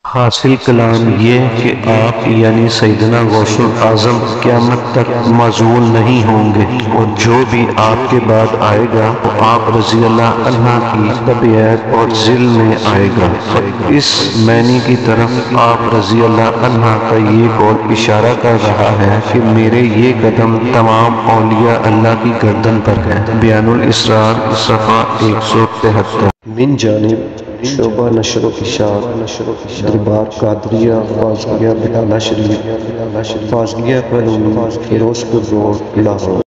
حاصل کلام یہ کہ آپ یعنی سیدنا غوث اعظم قیامت تک معزول نہیں ہوں گے، اور جو بھی آپ کے بعد آئے گا وہ آپ رضی اللہ عنہ کی تبعیت اور ذل میں آئے گا۔ اس معنی کی طرف آپ رضی اللہ عنہ کا یہ قول اشارہ کر رہا ہے کہ میرے یہ قدم تمام اولیاء اللہ کی گردن پر ہے۔ بیان الاسرار صفحہ 173۔ من جانب شعبہ نشر و اشاعت دربار قادریہ فاضلیہ بٹالہ شریف، فاضلیہ کالونی، فیروز پور روڈ، لاہور۔